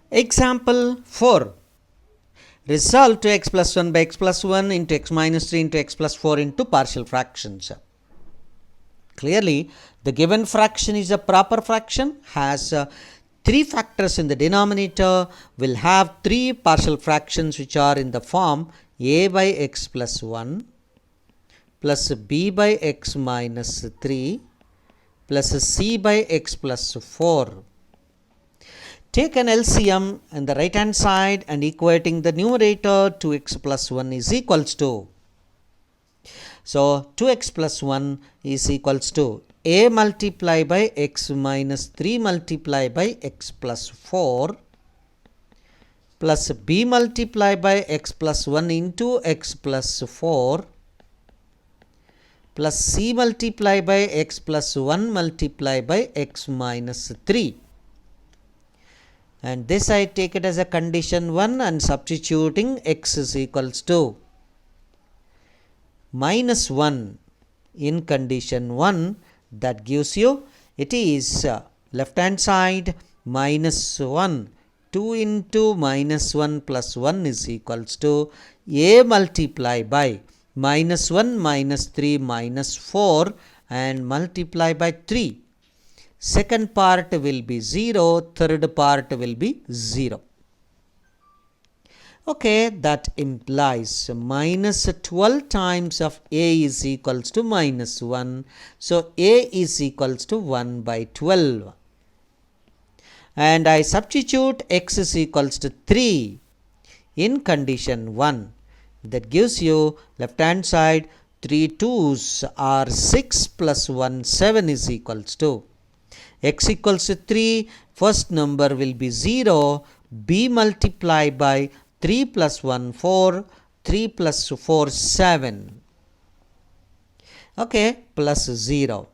Example 4. Resolve to x plus 1 by x plus 1 into x minus 3 into x plus 4 into partial fractions. Clearly, the given fraction is a proper fraction, has 3 factors in the denominator, will have 3 partial fractions which are in the form a by x plus 1 plus b by x minus 3 plus c by x plus 4. Take an LCM on the right hand side and equating the numerator 2x plus 1 is equals to. So 2x plus 1 is equals to a multiplied by x minus 3 multiplied by x plus 4 plus b multiplied by x plus 1 into x plus 4 plus c multiplied by x plus 1 multiplied by x minus 3. And this I take it as a condition 1 and substituting x is equals to minus 1 in condition 1, that gives you, it is left hand side minus 1, 2 into minus 1 plus 1 is equals to a multiplied by minus 1 minus 3 minus 4 and multiply by 3. Second part will be 0, third part will be 0. Okay, that implies minus 12 times of a is equals to minus 1. So, a is equals to 1 by 12. And I substitute x is equals to 3 in condition 1. That gives you left hand side 3 2's are 6 plus 1 7 is equals to x equals to 3, first number will be 0, b multiplied by 3 plus 1 4, 3 plus 4 7, okay, plus 0,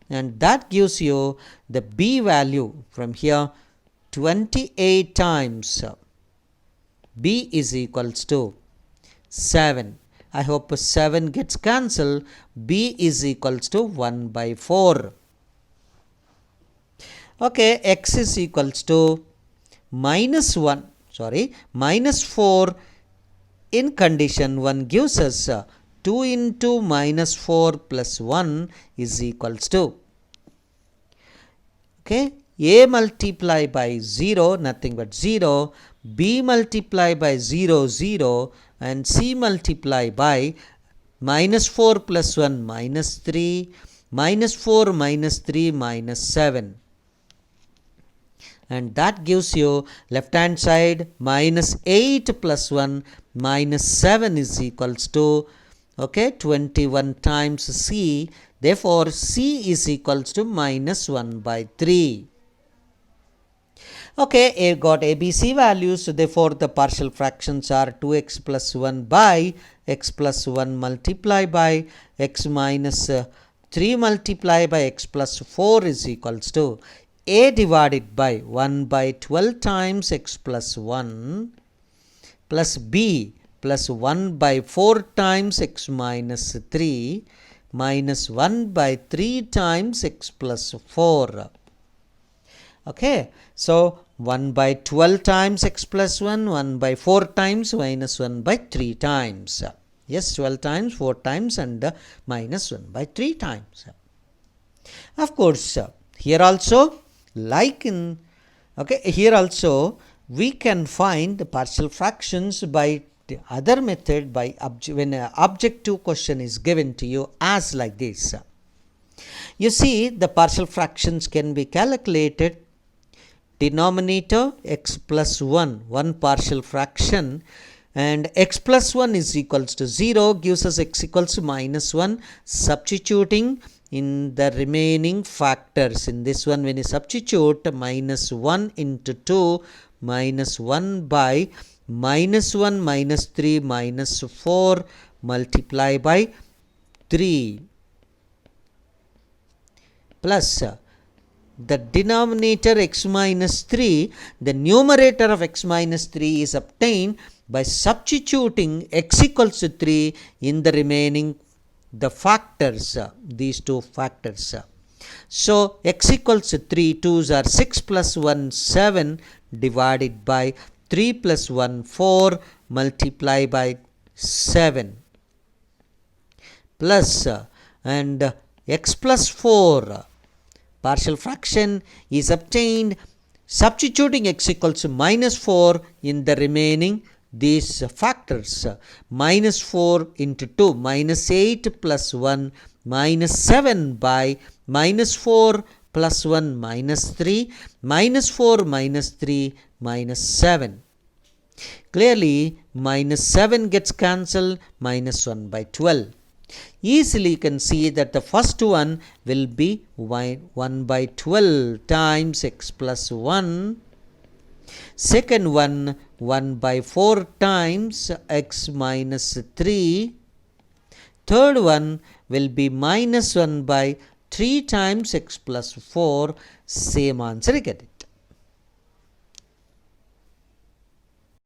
and that gives you the b value from here 28 times b is equals to 7. I hope 7 gets cancelled. B is equals to 1 by 4. Okay, x is equals to minus 4 in condition 1 gives us 2 into minus 4 plus 1 is equals to, okay, a multiplied by 0, nothing but 0, b multiplied by 0 0 and c multiplied by minus 4 plus 1 minus 3, minus 4 minus 3 minus 7. And that gives you left hand side minus 8 plus 1 minus 7 is equals to, okay, 21 times c. Therefore, c is equals to minus 1 by 3. Okay, A got ABC values. So therefore, the partial fractions are 2x plus 1 by x plus 1 multiplied by x minus 3 multiplied by x plus 4 is equals to a divided by 1 by 12 times x plus 1 plus b plus 1 by 4 times x minus 3 minus 1 by 3 times x plus 4. Okay, so 1 by 12 times x plus 1, 1 by 4 times minus 1 by 3 times. Yes, 12 times, 4 times and minus 1 by 3 times. Of course, here also, like in, okay, here also we can find the partial fractions by the other method, by when an objective question is given to you as like this. You see, the partial fractions can be calculated. Denominator x plus 1, one partial fraction, and x plus 1 is equals to 0 gives us x equals to minus 1. Substituting in the remaining factors, in this one when you substitute minus 1 into 2 minus 1 by minus 1 minus 3 minus 4 multiply by 3 plus the denominator x minus 3, the numerator of x minus 3 is obtained by substituting x equals to 3 in the remaining the factors, these two factors. So x equals 3, 2s are 6 plus 1, 7 divided by 3 plus 1, 4 multiply by 7 plus and x plus 4 partial fraction is obtained substituting x equals to minus 4 in the remaining these factors. Minus 4 into 2 minus 8 plus 1 minus 7 by minus 4 plus 1 minus 3 minus 4 minus 3 minus 7. Clearly minus 7 gets cancelled, minus 1 by 12. Easily you can see that the first one will be 1 by 12 times x plus 1. Second one 1 by 4 times x minus 3. Third one will be minus 1 by 3 times x plus 4. Same answer you get.